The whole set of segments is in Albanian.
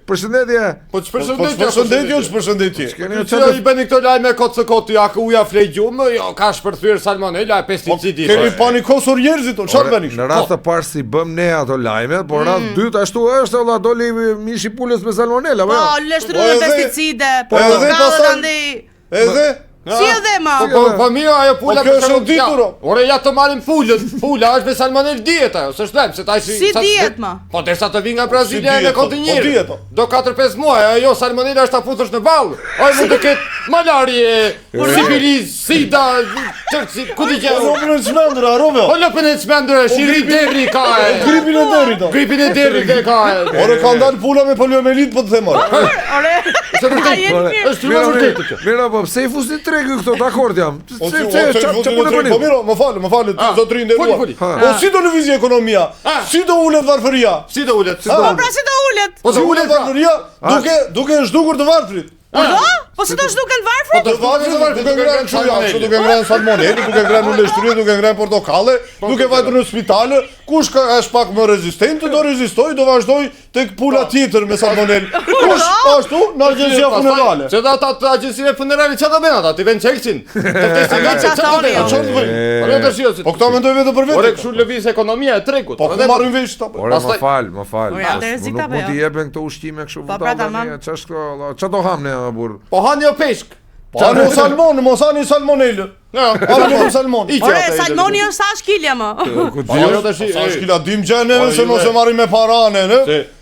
Përshëndetje. Po ç'përshëndetje. Çfarë I bëni këto lajme kocë ja ku uja flej gjumë, jo ka shpërthyer salmonela e pesticidi. Kemi pani kosur njerëzit, çfarë bëni? Në rast të parë si bëm ne ato lajme, por rast dytë ashtu është valla doli mishi pulës me salmonela, po lështruan pesticide, po edhe si edhe ma? Po mirë ajo pula për shkak. Ore ja të marrim pulën. Pula është me salmonel diet ajo, s'është lajm se taj si diet ma. Po derisa të vi nga Brazilia me kontinjeri. Do 4-5 muaj ajo salmonela është ta futesh në ball. Ai mund të ketë malarie, sifilis, sida, çerçi, ku di gjë. Lopën e çmendra, Rove. Po lopën e çmendra, shiri deri ka. Gripin e derit. Gripin e deri ka. Ore ka ndal pula me poliomelit po të them. Ore. Është vërtet kjo. Mira, po pse i fusin tregu këto, dakord jam. Po mirë, më fal, zotrin nderuar. Po si do lëvizë ekonomia? Si do ulet varfëria? Si do ulet? Po pra si do ulet? Po si ulet varfëria duke zhdukur të varfrit. Po si do zhduken varfrit? Po të varfrit duke ngrënë çuja, duke ngrënë salmonelë, duke ngrënë uleështri, duke ngrënë portokalle, duke vajtur në spitale, kush është pak më rezistent do rezistoj, do vazhdoj tek pula tjetër me salmonelë. Kush ashtu në agjencia funerale. Çdo ata të agjenciave funerale çfarë do bëjnë ata? Ti vën Chelsea. Po këta mendoj vetëm për vetë. Ore kështu lëviz ekonomia e tregut. Po ku marrin vesh ta. Ore më fal. Nuk mund t'i jepen këto ushqime kështu vëdallë. Ç'është do ham ne burr? Po hani o peshk. Po hani salmon, mos hani salmonelë. Hani salmon. Ore salmoni është sa shkilja më. Ku di? Sa shkila dim gjene se mos e marrin me parane, ne?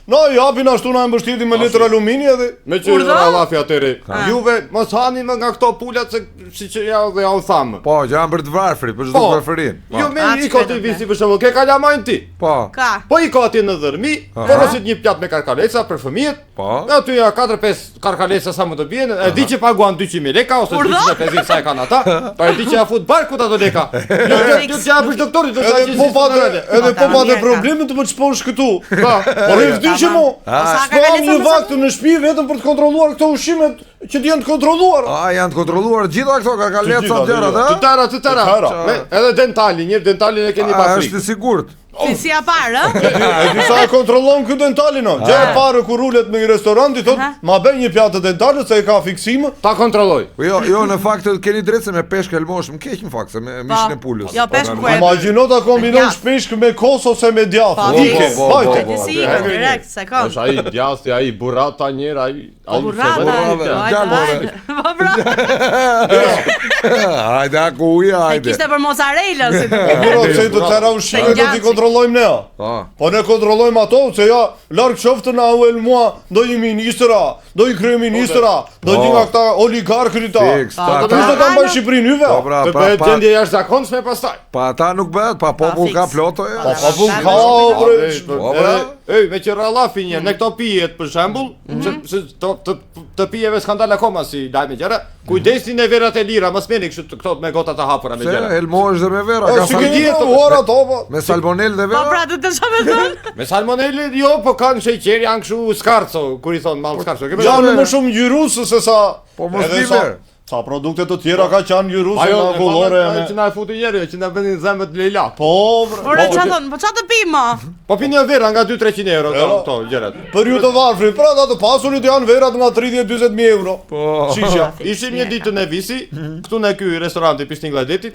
No, japin ashtu na mbështetin me letër alumini edhe me qyrë allafi atëri. Juve mos hani më nga këto pulat se siç ja u thamë. Po, janë për të varfrit, për çdo varfërin. Jo me i koti visi për shembull, ke kalamajn ti. Po. Ka. Po i koti në dhërmi, porosit një pjatë me karkaleca për fëmijët. Po. Aty ja 4-5 karkaleca sa më të bien, e di që paguan 200.000 lekë ose 250 sa e kanë ata. Po e di që ja fut barkut ato lekë. Jo që ja bësh doktorit do të thashë. Edhe po patë probleme të më çposh këtu. Po. Po që mo, s'pam një vaktë në shtëpi vetëm për të kontrolluar këto ushqimet që janë të kontrolluar. Janë të kontrolluar gjitha këto karkaleca gjërat, a? Të tëra. Edhe dentali, një dentalin e keni pa frikë. Është i sigurt. Si ja parë, E disa e kontrollon këtë dentalin, gjë e parë kur ulet në një restorant i thot, ma bëj një pjatë dentalit se e ka fiksim, ta kontrolloj. Jo, në fakt keni drejtë se me peshk elmosh, më keq në fakt se me mishin e pulës. Jo, peshk ku e. Imagjino ta kombinon peshk me kos ose me djathë. Vajte. Si direkt, sekond. Është ai djathë, ai burrata njëherë, ai Hajde ku uja, hajde. Kishte për mozzarella si. Po se do të tëra ushqime do t'i kontrollojmë ne. Po ne kontrollojmë ato se ja larg qoftë na uel mua do një ministra, do një kryeministra, do një nga këta oligarkë ta. Do të mbaj Shqipërinë hyve. Të bëhet gjendje jashtëzakonshme pastaj. Pa ata nuk bëhet, pa popull ka ploto. Pa popull ka. Me që rrallafi një në këto pijet për shembull, se të pijeve skandal akoma si lajme gjëra, kujdesni në verat e lira, mos merrni kështu këto me gota të hapura me gjëra. Se elmosh dhe me vera, ka salmonelë. Me salmonelë dhe vera. Po pra do të shohë thon. Me salmonelë jo, po kanë sheqer, janë kështu skarco, kur i thon mall skarco. Janë më shumë ngjyrus se sa. Po mos dimë. Sa produkte të tjera ka qenë njëruse nga kullore që na e futi njeri, që na bënin zemët Leila. Po, bre çfarë thon? Po çfarë të pi më? Po pini vera nga 200-300 euro këto gjërat. Për ju të varfrit, pra ata të pasurit janë verat nga 30-40.000 euro. Po. Shisha. Ishim një ditë në Visi, këtu në ky restoranti Pistingladetit.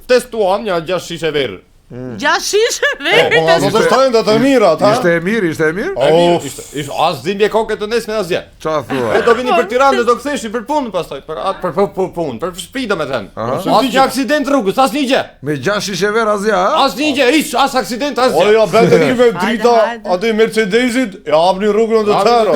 Testuan një 6 shishe verë. 6 shishe verë. Po të shtojnë të mira, ta. Ishte e mirë. Ishte as dhimbje koke të nesme asgjë. Çfarë thua? Do vini për Tiranë do ktheshin për punë pastaj, për punë, për shtëpi domethënë. Asnjë aksident rrugës, asnjë gjë. Me 6 shishe verë asgjë, ha? Asnjë gjë, hiç as aksident asgjë. O ja bëte me drita aty Mercedesit, e hapni rrugën të tërë.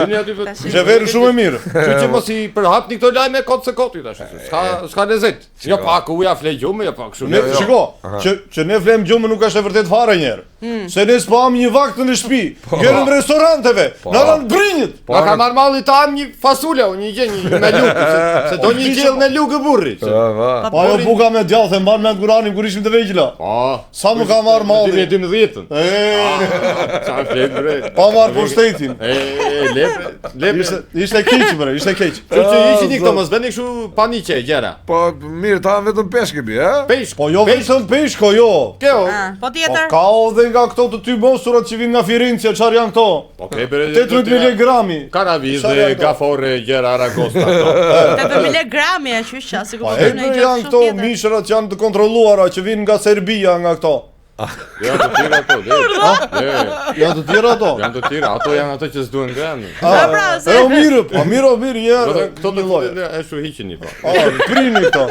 Vini aty vetë. Ishte verë shumë e mirë. Kështu që mos i përhapni këto lajme kot se koti tash. S'ka lezet. Jo pak uja fle gjumë, jo pak kështu. Shiko, që ne flem gjumë nuk është e vërtet fare njerë. Se ne s'pam një vakt në shtëpi. Gjerëm restoranteve, na kanë brinjët. Na ka marrë malli ta am një fasule, një gjë, një me lugë, se do një gjell me lugë burri. Po ajo buka me djathë mban me nguranin kur ishim të vegjëla. Po. Sa më ka marrë malli? 12. Çfarë flet bre? Pa marrë pushtetin. Lepe. Ishte keq bre, ishte keq. Që ishin këto mos bëni kështu paniqe gjëra. Po mirë, ta vetëm peshk e bi, ha? Peshk. Po jo vetëm peshk, jo. Kjo. Po tjetër. Ka edhe nga këto të ty mosurat që vinë nga Firenze, çfarë janë këto? Po kepere 18 miligrami. Karavize, gafore, gjera aragosta këto. 8 miligrami e qysha, si Pa kuptoj në epër gjë janë shumë këto tjetër. mishrat që janë të kontrolluara që vinë nga Serbia nga këto. Janë të tjera ato, Janë të tjera ato. janë të tjera, ato janë ato që s'duhen ngrënë. pra, se- E o mirë, po mirë, ja. Këto një lloj. e shu hiqeni po. Prini këto.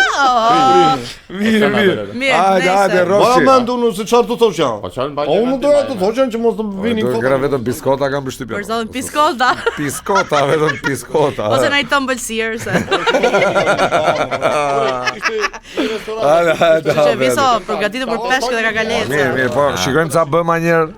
Mirë. Mirë, Hajde, nese. Ma Roshi. mendu unë se çfarë të thosh janë. Po çfarë mbaj? Po unë doja të thoshën që mos të vinin Do këto. gra vetëm biskota kam përshtypjen. Për zonë piskota. Piskota, vetëm piskota. Ose në i tëmbëlsirë, se. Hajde, Që viso, përgatitur për peshkë dhe kakalece. Mirë, po, shikojmë ca bëma njerë.